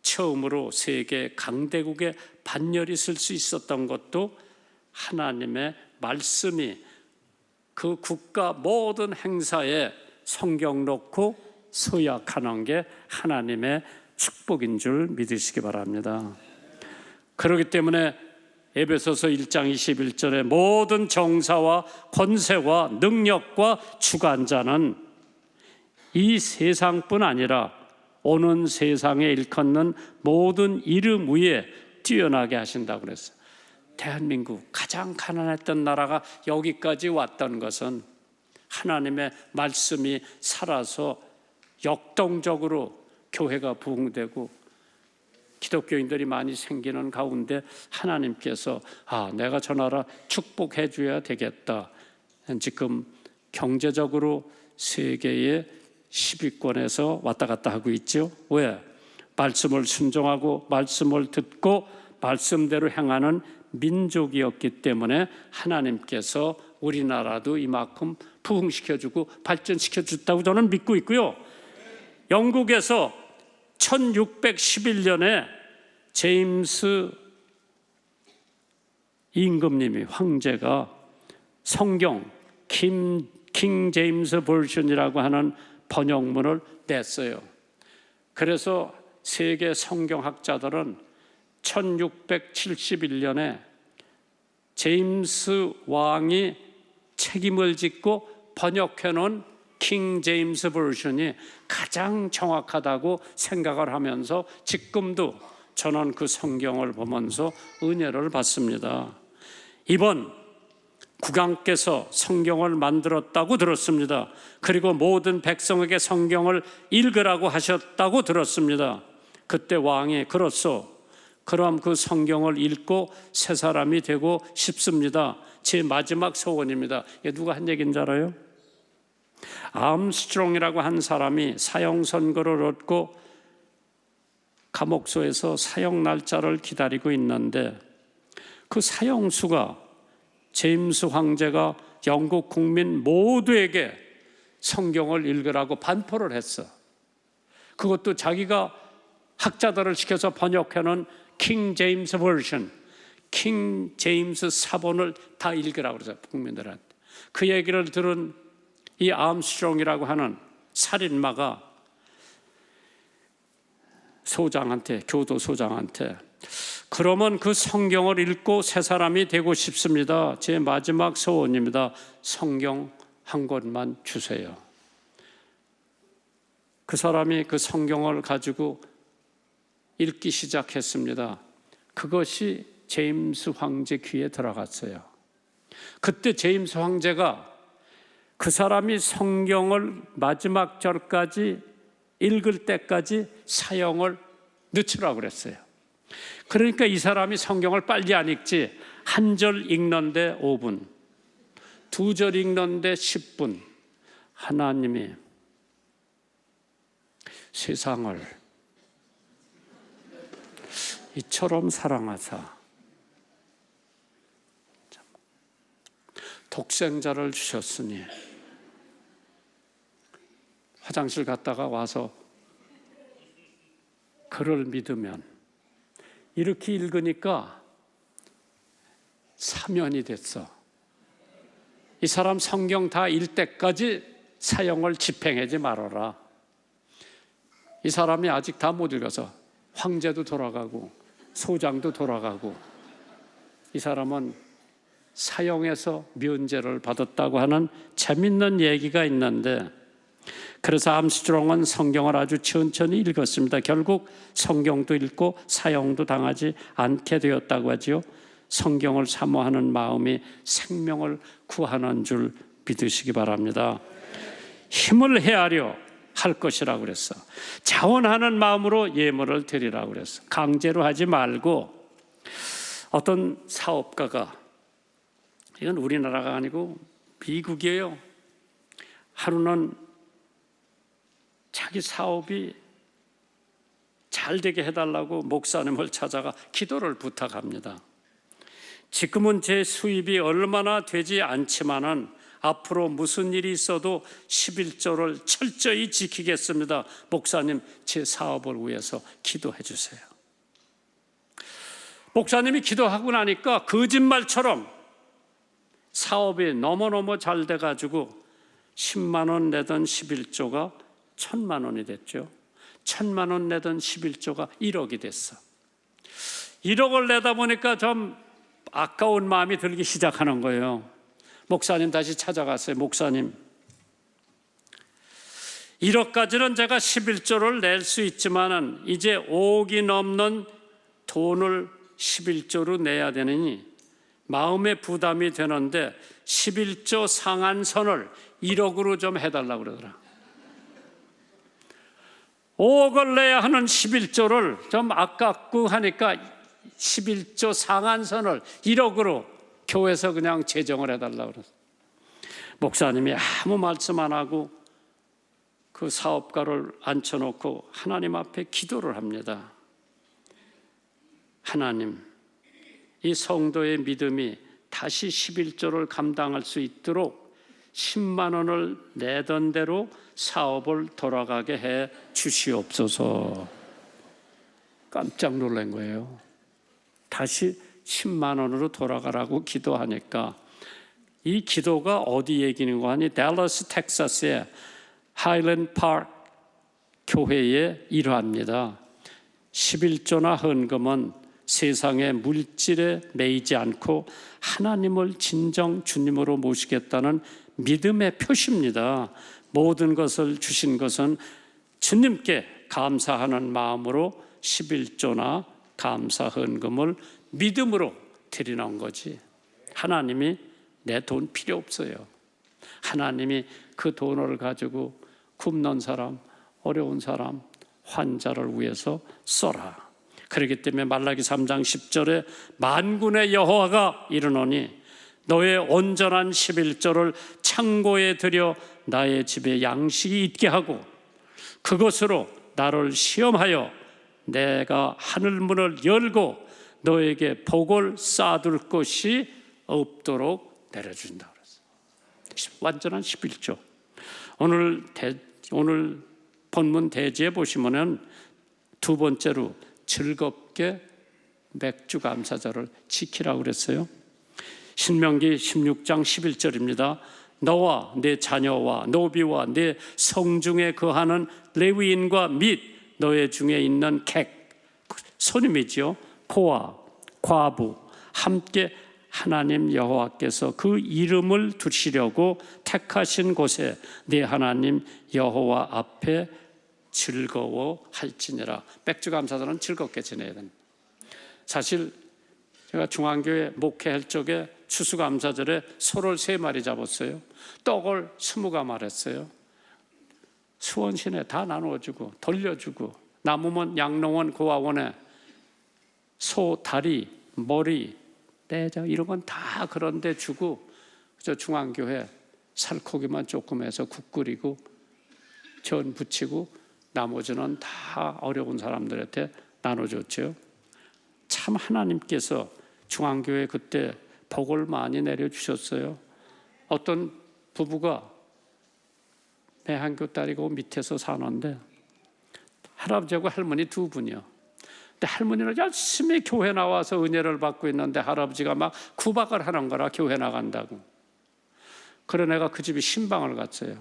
처음으로 세계 강대국의 반열이 쓸 수 있었던 것도 하나님의 말씀이 그 국가 모든 행사에 성경 놓고 서약하는 게 하나님의 축복인 줄 믿으시기 바랍니다. 그렇기 때문에 에베소서 1장 21절에 모든 정사와 권세와 능력과 주관자는 이 세상뿐 아니라 오는 세상에 일컫는 모든 이름 위에 뛰어나게 하신다고 그랬어요. 대한민국 가장 가난했던 나라가 여기까지 왔던 것은 하나님의 말씀이 살아서 역동적으로 교회가 부흥되고 기독교인들이 많이 생기는 가운데 하나님께서 내가 저 나라 축복해 줘야 되겠다. 지금 경제적으로 세계의 10위권에서 왔다 갔다 하고 있죠. 왜? 말씀을 순종하고 말씀을 듣고 말씀대로 행하는 민족이었기 때문에 하나님께서 우리나라도 이만큼 부흥시켜주고 발전시켜줬다고 저는 믿고 있고요. 영국에서 1611년에 제임스 임금님이 황제가 성경 킹 제임스 버전이라고 하는 번역문을 냈어요. 그래서 세계 성경학자들은 1671년에 제임스 왕이 책임을 짓고 번역해 놓은 킹 제임스 버전이 가장 정확하다고 생각을 하면서 지금도 저는 그 성경을 보면서 은혜를 받습니다. 이번 국왕께서 성경을 만들었다고 들었습니다. 그리고 모든 백성에게 성경을 읽으라고 하셨다고 들었습니다. 그때 왕이 그렇소. 그럼 그 성경을 읽고 새 사람이 되고 싶습니다. 제 마지막 소원입니다. 이게 누가 한 얘기인지 알아요? 암스트롱이라고 한 사람이 사형 선고를 얻고 감옥소에서 사형 날짜를 기다리고 있는데 그 사형수가 제임스 황제가 영국 국민 모두에게 성경을 읽으라고 반포를 했어. 그것도 자기가 학자들을 시켜서 번역해놓은 킹 제임스 버전, 킹 제임스 사본을 다 읽으라고 그래서 국민들한테. 그 얘기를 들은 이 암스트롱이라고 하는 살인마가 소장한테, 교도소장한테 그러면 그 성경을 읽고 새 사람이 되고 싶습니다. 제 마지막 소원입니다. 성경 한 권만 주세요. 그 사람이 그 성경을 가지고 읽기 시작했습니다. 그것이 제임스 황제 귀에 들어갔어요. 그때 제임스 황제가 그 사람이 성경을 마지막 절까지 읽을 때까지 사형을 늦추라고 그랬어요. 그러니까 이 사람이 성경을 빨리 안 읽지. 한 절 읽는데 5분, 두 절 읽는데 10분. 하나님이 세상을 이처럼 사랑하사 독생자를 주셨으니. 화장실 갔다가 와서 그를 믿으면, 이렇게 읽으니까 사면이 됐어. 이 사람 성경 다 읽을 때까지 사형을 집행하지 말아라. 이 사람이 아직 다 못 읽어서 황제도 돌아가고 소장도 돌아가고 이 사람은 사형에서 면제를 받았다고 하는 재밌는 얘기가 있는데, 그래서 암스트롱은 성경을 아주 천천히 읽었습니다. 결국 성경도 읽고 사형도 당하지 않게 되었다고 하지요. 성경을 사모하는 마음이 생명을 구하는 줄 믿으시기 바랍니다. 힘을 헤아려 할 것이라고 그랬어. 자원하는 마음으로 예물을 드리라고 그랬어. 강제로 하지 말고. 어떤 사업가가, 이건 우리나라가 아니고 미국이에요. 하루는 자기 사업이 잘 되게 해달라고 목사님을 찾아가 기도를 부탁합니다. 지금은 제 수입이 얼마나 되지 않지만은 앞으로 무슨 일이 있어도 11조를 철저히 지키겠습니다. 목사님, 제 사업을 위해서 기도해 주세요. 목사님이 기도하고 나니까 거짓말처럼 사업이 너무너무 잘 돼가지고 10만 원 내던 11조가 1,000만 원이 됐죠. 1,000만 원 내던 11조가 1억이 됐어. 1억을 내다 보니까 좀 아까운 마음이 들기 시작하는 거예요. 목사님 다시 찾아갔어요. 목사님, 1억까지는 제가 11조를 낼 수 있지만은 이제 5억이 넘는 돈을 11조로 내야 되느니 마음의 부담이 되는데 11조 상한선을 1억으로 좀 해달라고 그러더라. 5억을 내야 하는 11조를 좀 아깝고 하니까 11조 상한선을 1억으로 교회에서 그냥 제정을 해달라고 그랬어요. 목사님이 아무 말씀 안 하고 그 사업가를 앉혀놓고 하나님 앞에 기도를 합니다. 하나님, 이 성도의 믿음이 다시 11조를 감당할 수 있도록 10만 원을 내던 대로 사업을 돌아가게 해 주시옵소서. 깜짝 놀란 거예요. 다시 10만 원으로 돌아가라고 기도하니까, 이 기도가 어디 얘기인가 하니 댈러스 텍사스의 하일랜드 파크 교회의 일화입니다. 11조나 헌금은 세상의 물질에 매이지 않고 하나님을 진정 주님으로 모시겠다는 믿음의 표시입니다. 모든 것을 주신 것은 주님께 감사하는 마음으로 11조나 감사 헌금을 믿음으로 드리는 거지. 하나님이 내 돈 필요 없어요. 하나님이 그 돈을 가지고 굶는 사람, 어려운 사람, 환자를 위해서 써라. 그렇기 때문에 말라기 3장 10절에 만군의 여호와가 이르노니 너의 온전한 11조를 창고에 들여 나의 집에 양식이 있게 하고 그것으로 나를 시험하여 내가 하늘문을 열고 너에게 복을 쌓아둘 것이 없도록 내려준다 그랬어요. 완전한 11조. 오늘 본문 대지에 보시면은 두 번째로 즐겁게 맥주 감사절을 지키라고 그랬어요. 신명기 16장 11절입니다. 너와 네 자녀와 노비와 네 성중에 거하는 레위인과 및 너의 중에 있는 객, 손님이지요. 고아, 과부 함께 하나님 여호와께서 그 이름을 두시려고 택하신 곳에 네 하나님 여호와 앞에 즐거워할지니라. 맥주감사절은 즐겁게 지내야 됩니다. 사실 제가 중앙교회 목회할 적에 추수감사절에 소를 3마리 잡았어요. 떡을 20가마를 했어요. 수원시내 다 나누어주고 돌려주고, 남으면 양농원 고아원에 소 다리, 머리, 내장 이런 건 다 그런 데 주고, 저 중앙교회 살코기만 조금 해서 국 끓이고 전 부치고 나머지는 다 어려운 사람들한테 나눠줬죠. 참 하나님께서 중앙교회 그때 복을 많이 내려주셨어요. 어떤 부부가 매한교 딸이고 밑에서 사는데 할아버지하고 할머니 두 분이요. 근데 할머니는 열심히 교회 나와서 은혜를 받고 있는데 할아버지가 막 구박을 하는 거라 교회 나간다고. 그래 내가 그 집에 신방을 갔어요.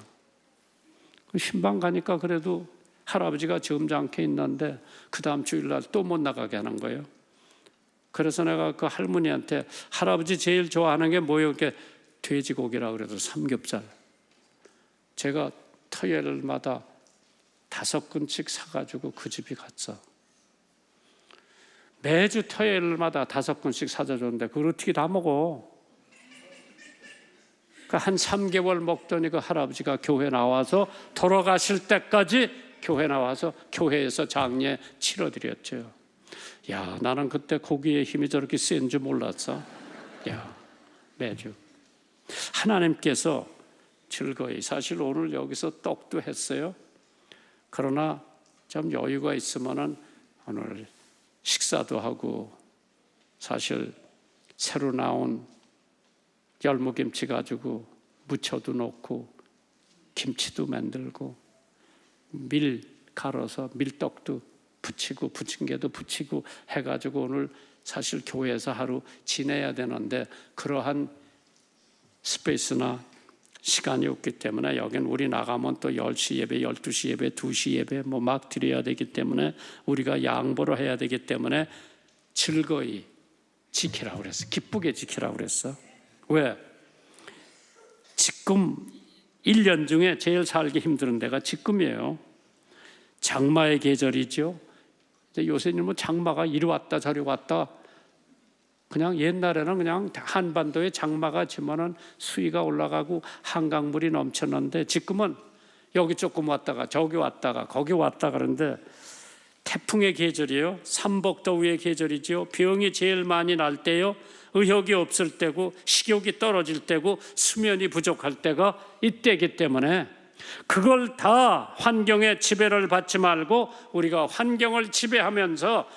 그 신방 가니까 그래도 할아버지가 점잖게 있는데 그 다음 주일날 또 못 나가게 하는 거예요. 그래서 내가 그 할머니한테 할아버지 제일 좋아하는 게 뭐예요? 이렇게 돼지고기라고 그래도 삼겹살. 제가 토요일마다 5근씩 사가지고 그 집에 갔어. 매주 토요일마다 5근씩 사다 줬는데 그걸 어떻게 다 먹어? 한 3개월 먹더니 그 할아버지가 교회 나와서 돌아가실 때까지 교회 나와서 교회에서 장례 치러드렸죠. 야, 나는 그때 고기의 힘이 저렇게 센 줄 몰랐어. 야, 매주 하나님께서 즐거이, 사실 오늘 여기서 떡도 했어요. 그러나 좀 여유가 있으면은 오늘 식사도 하고, 사실 새로 나온 열무김치 가지고 무쳐도 넣고 김치도 만들고 밀 갈아서 밀떡도 부치고 부침개도 부치고 해가지고 오늘 사실 교회에서 하루 지내야 되는데 그러한 스페이스나 시간이 없기 때문에 여긴 우리 나가면 또 10시 예배, 12시 예배, 2시 예배 뭐 막 드려야 되기 때문에 우리가 양보를 해야 되기 때문에 즐거이 지키라고 그랬어. 기쁘게 지키라고 그랬어. 왜? 지금 1년 중에 제일 살기 힘든 데가 지금이에요. 장마의 계절이죠. 요새는 뭐 장마가 이리 왔다 저리 왔다. 그냥 옛날에는 그냥 한반도에 장마가 지면은 수위가 올라가고 한강물이 넘쳤는데 지금은 여기 조금 왔다가 저기 왔다가 거기 왔다 그러는데 태풍의 계절이에요. 삼복더위의 계절이죠. 병이 제일 많이 날 때요. 의욕이 없을 때고 식욕이 떨어질 때고 수면이 부족할 때가 이때이기 때문에 그걸 다 환경에 지배를 받지 말고 우리가 환경을 지배하면서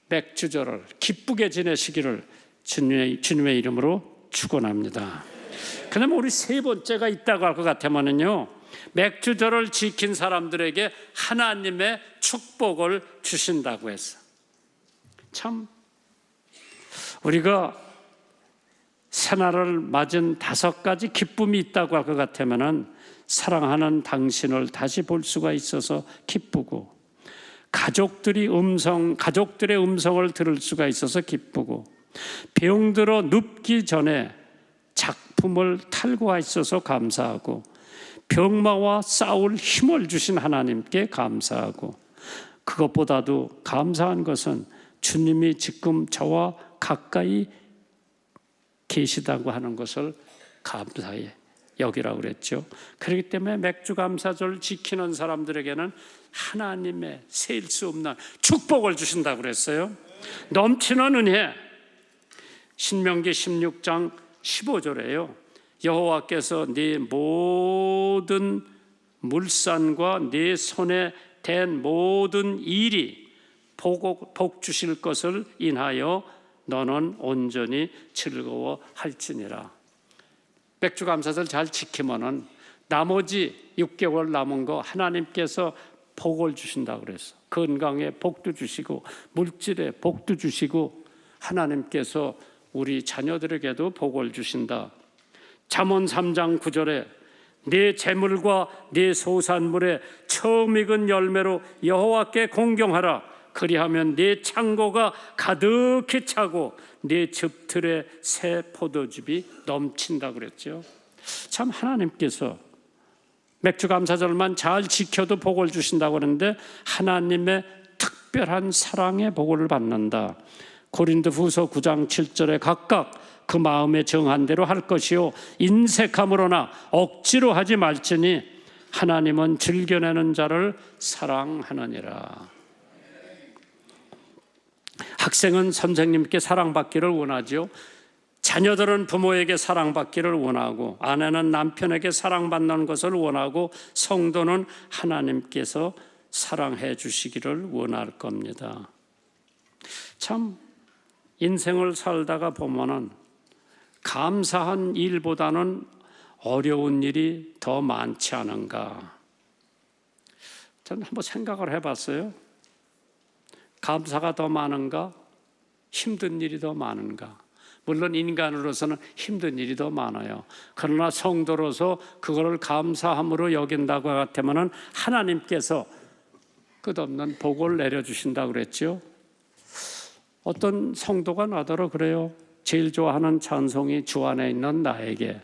맥주절을 기쁘게 지내시기를 주님의 이름으로 축원합니다. 그다음에 우리 세 번째가 있다고 할 것 같으면요, 맥주절을 지킨 사람들에게 하나님의 축복을 주신다고 했어. 참 우리가 새날을 맞은 5가지 기쁨이 있다고 할 것 같으면은 사랑하는 당신을 다시 볼 수가 있어서 기쁘고, 가족들의 음성을 들을 수가 있어서 기쁘고, 병들어 눕기 전에 작품을 탈구하 있어서 감사하고, 병마와 싸울 힘을 주신 하나님께 감사하고, 그것보다도 감사한 것은 주님이 지금 저와 가까이 계시다고 하는 것을 감사해 여기라고 그랬죠. 그렇기 때문에 맥주감사절 지키는 사람들에게는 하나님의 셀 수 없는 축복을 주신다고 그랬어요. 넘치는 은혜. 신명기 16장 15절에요. 여호와께서 네 모든 물산과 네 손에 댄 모든 일이 복 주실 것을 인하여 너는 온전히 즐거워할지니라. 맥주감사절 잘 지키면은 나머지 6개월 남은 거 하나님께서 복을 주신다고 그랬어. 건강에 복도 주시고 물질에 복도 주시고 하나님께서 우리 자녀들에게도 복을 주신다. 잠언 3장 9절에 네 재물과 네 소산물에 처음 익은 열매로 여호와께 공경하라. 그리하면 네 창고가 가득히 차고 네 즙틀에 새 포도즙이 넘친다 그랬죠. 참 하나님께서 맥주감사절만 잘 지켜도 복을 주신다고 하는데 하나님의 특별한 사랑의 복을 받는다. 고린도후서 9장 7절에 각각 그 마음에 정한 대로 할 것이요 인색함으로나 억지로 하지 말지니 하나님은 즐겨내는 자를 사랑하느니라. 학생은 선생님께 사랑받기를 원하죠. 자녀들은 부모에게 사랑받기를 원하고 아내는 남편에게 사랑받는 것을 원하고 성도는 하나님께서 사랑해 주시기를 원할 겁니다. 참 인생을 살다가 보면은 감사한 일보다는 어려운 일이 더 많지 않은가. 저는 한번 생각을 해봤어요. 감사가 더 많은가? 힘든 일이 더 많은가? 물론 인간으로서는 힘든 일이 더 많아요. 그러나 성도로서 그거를 감사함으로 여긴다고 같으면 하나님께서 끝없는 복을 내려주신다고 그랬죠. 어떤 성도가 나더러 그래요. 제일 좋아하는 찬송이 주 안에 있는 나에게.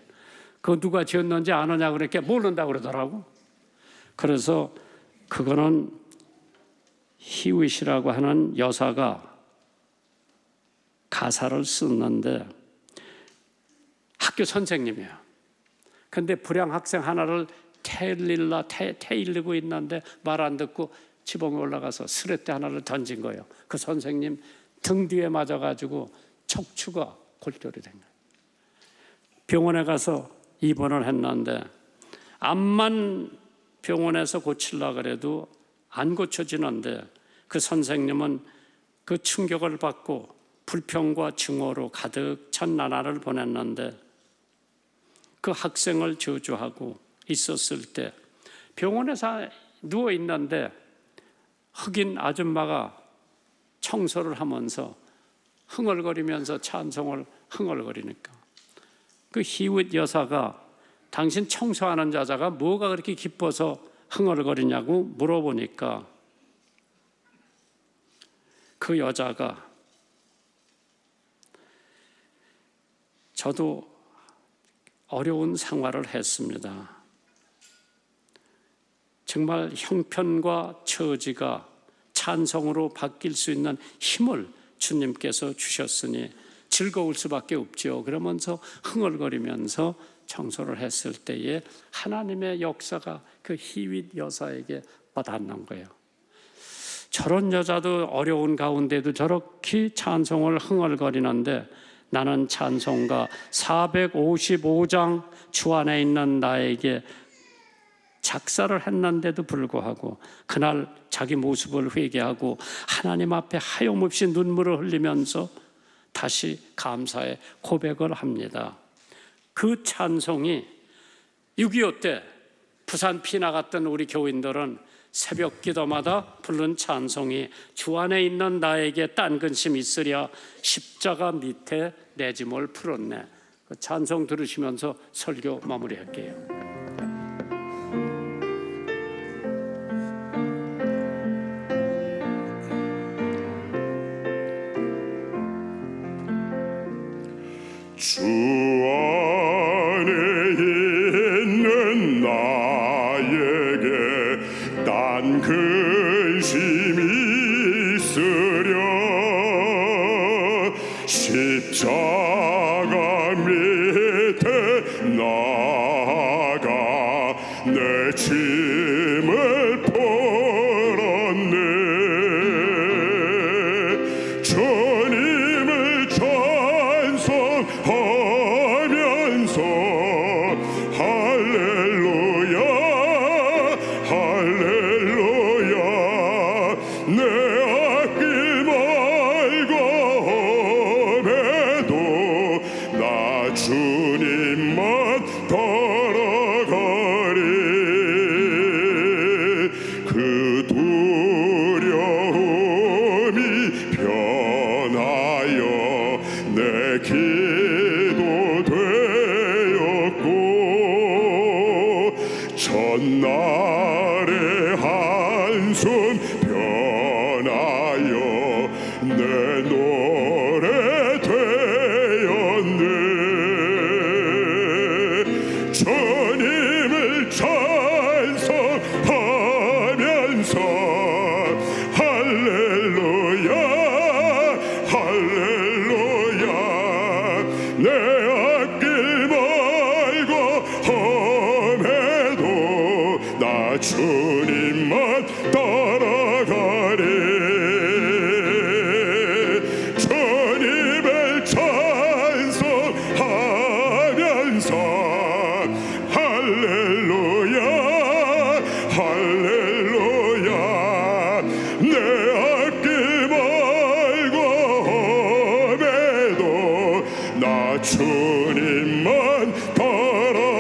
그거 누가 지었는지 아느냐고 그랬게 모른다고 그러더라고. 그래서 그거는 히윗이라고 하는 여사가 가사를 썼는데 학교 선생님이에요. 근데 불량 학생 하나를 테일리고 있는데 말 안 듣고 지붕에 올라가서 스레떼 하나를 던진 거예요. 그 선생님 등 뒤에 맞아가지고 척추가 골절이 된 거예요. 병원에 가서 입원을 했는데 암만 병원에서 고치려고 그래도 안 고쳐지는데 그 선생님은 그 충격을 받고 불평과 증오로 가득 찬 나날을 보냈는데 그 학생을 저주하고 있었을 때 병원에서 누워 있는데 흑인 아줌마가 청소를 하면서 흥얼거리면서 찬송을 흥얼거리니까 그 히윗 여사가 당신 청소하는 여자가 뭐가 그렇게 기뻐서 흥얼거리냐고 물어보니까 그 여자가 저도 어려운 생활을 했습니다. 정말 형편과 처지가 찬송으로 바뀔 수 있는 힘을 주님께서 주셨으니 즐거울 수밖에 없죠. 그러면서 흥얼거리면서 청소를 했을 때에 하나님의 역사가 그 히윗 여사에게 와닿는 거예요. 저런 여자도 어려운 가운데도 저렇게 찬송을 흥얼거리는데 나는 찬송가 455장 주 안에 있는 나에게 작사를 했는데도 불구하고 그날 자기 모습을 회개하고 하나님 앞에 하염없이 눈물을 흘리면서 다시 감사의 고백을 합니다. 그 찬송이 6.25 때 부산 피나 갔던 우리 교인들은 새벽 기도마다 부른 찬송이 주 안에 있는 나에게 딴 근심 있으랴 십자가 밑에 내 짐을 풀었네. 그 찬송 들으시면서 설교 마무리할게요. 주 안에 있는 나에게 딴 근심이 있으랴 십자가 내 노래 되었네. 주님을 찬송하면서 할렐루야 할렐루야. 내 앞길 멀고 험해도 나 주님만 따라가리. 주님을 찬송하면서 할렐루야 할렐루야. 내 앞길 멀고 험해도 나 주님만 따라가리.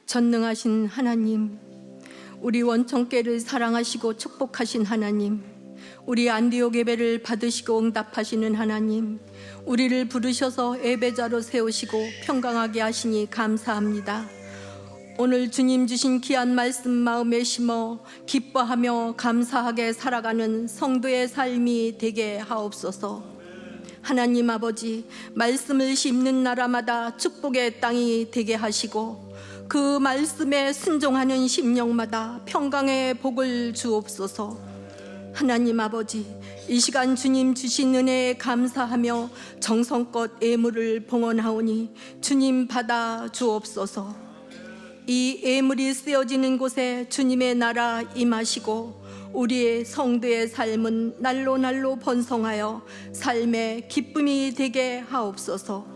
전능하신 하나님, 우리 원청께를 사랑하시고 축복하신 하나님, 우리 안디옥 예배를 받으시고 응답하시는 하나님, 우리를 부르셔서 예배자로 세우시고 평강하게 하시니 감사합니다. 오늘 주님 주신 귀한 말씀 마음에 심어 기뻐하며 감사하게 살아가는 성도의 삶이 되게 하옵소서. 하나님 아버지, 말씀을 심는 나라마다 축복의 땅이 되게 하시고 그 말씀에 순종하는 심령마다 평강의 복을 주옵소서. 하나님 아버지, 이 시간 주님 주신 은혜에 감사하며 정성껏 예물을 봉헌하오니 주님 받아 주옵소서. 이 예물이 쓰여지는 곳에 주님의 나라 임하시고 우리의 성도의 삶은 날로 날로 번성하여 삶의 기쁨이 되게 하옵소서.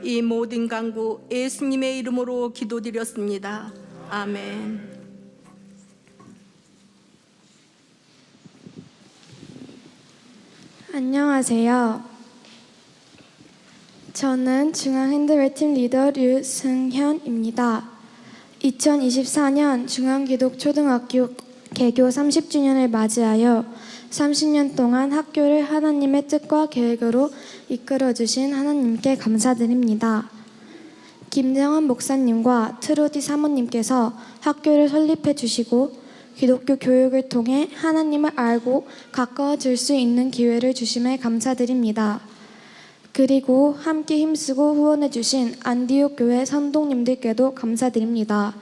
이 모든 간구 예수님의 이름으로 기도드렸습니다. 아멘. 안녕하세요. 저는 중앙핸드볼팀 리더 류승현입니다. 2024년 중앙기독초등학교 개교 30주년을 맞이하여 30년 동안 학교를 하나님의 뜻과 계획으로 이끌어주신 하나님께 감사드립니다. 김정환 목사님과 트루디 사모님께서 학교를 설립해 주시고 기독교 교육을 통해 하나님을 알고 가까워질 수 있는 기회를 주심에 감사드립니다. 그리고 함께 힘쓰고 후원해 주신 안디옥 교회 선동님들께도 감사드립니다.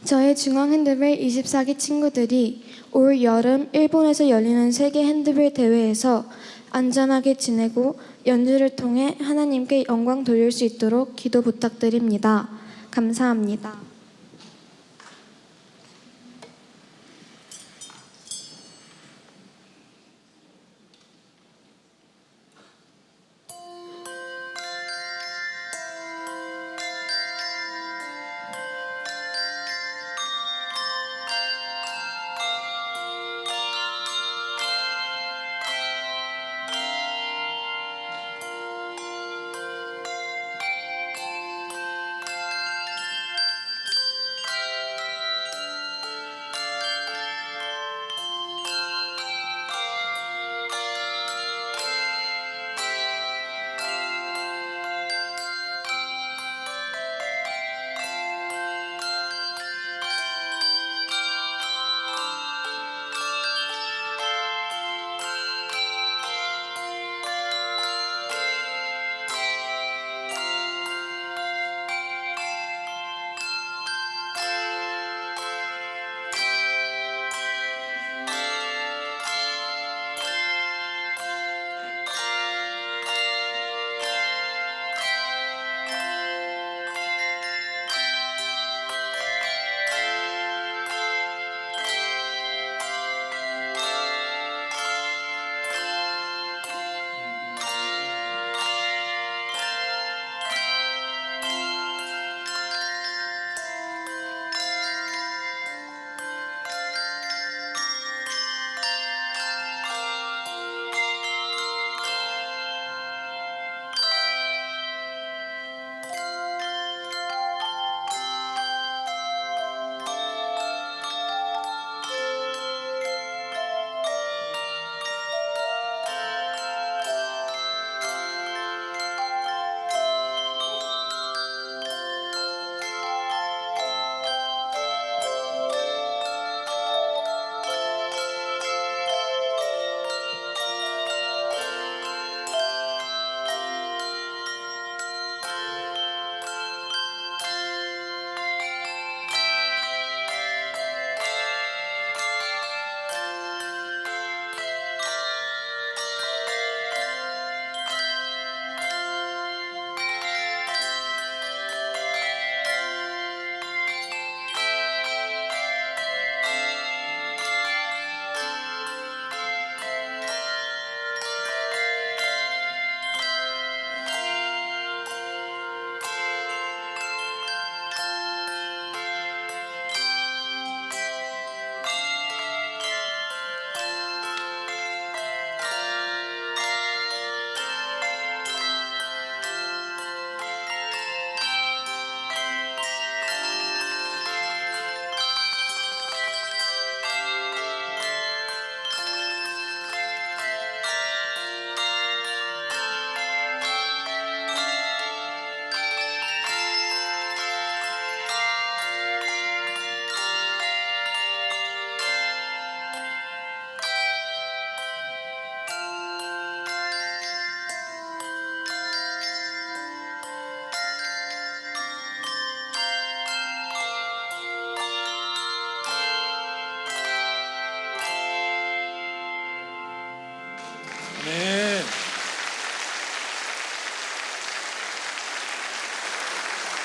저희 중앙핸드볼 24기 친구들이 올 여름 일본에서 열리는 세계 핸드볼 대회에서 안전하게 지내고 연주를 통해 하나님께 영광 돌릴 수 있도록 기도 부탁드립니다. 감사합니다.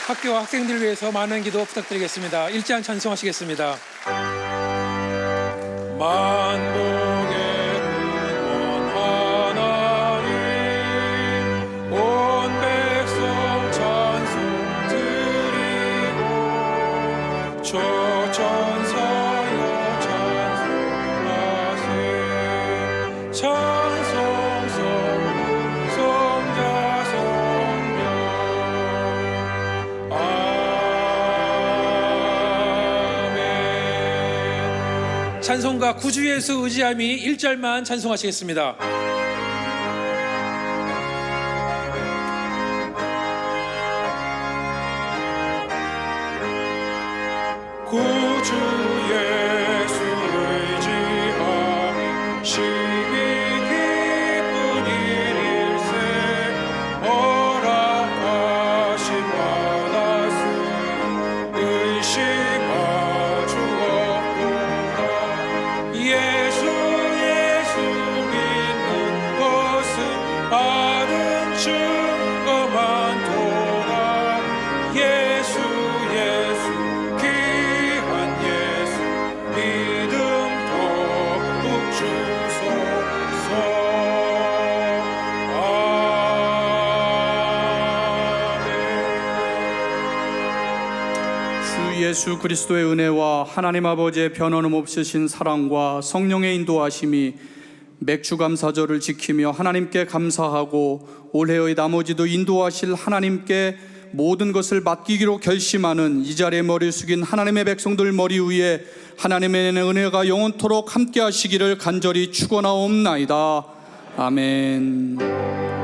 학교와 학생들을 위해서 많은 기도 부탁드리겠습니다. 일제한 찬송하시겠습니다. 만복의 근원 하나님, 온 백성 찬송 드리고 초천사여 찬송하세. 찬송 성부 성자 성령 아멘. 찬송가 구주 예수 의지함이 1절만 찬송하시겠습니다. 구주 예수 의지함이 심히 기쁜 일일세. 허락하심 받았으니 의심할 주 없도다. 예수 믿는 것은 받은 증거 많도다. 예수 귀한 예수 믿음 더욱 주소서. 아멘. 주 예수 그리스도의 은혜와 하나님 아버지의 변함 없으신 사랑과 성령의 인도하심이 맥주감사절을 지키며 하나님께 감사하고 올해의 나머지도 인도하실 하나님께 모든 것을 맡기기로 결심하는 이 자리에 머리 숙인 하나님의 백성들 머리 위에 하나님의 은혜가 영원토록 함께 하시기를 간절히 축원하옵나이다. 아멘.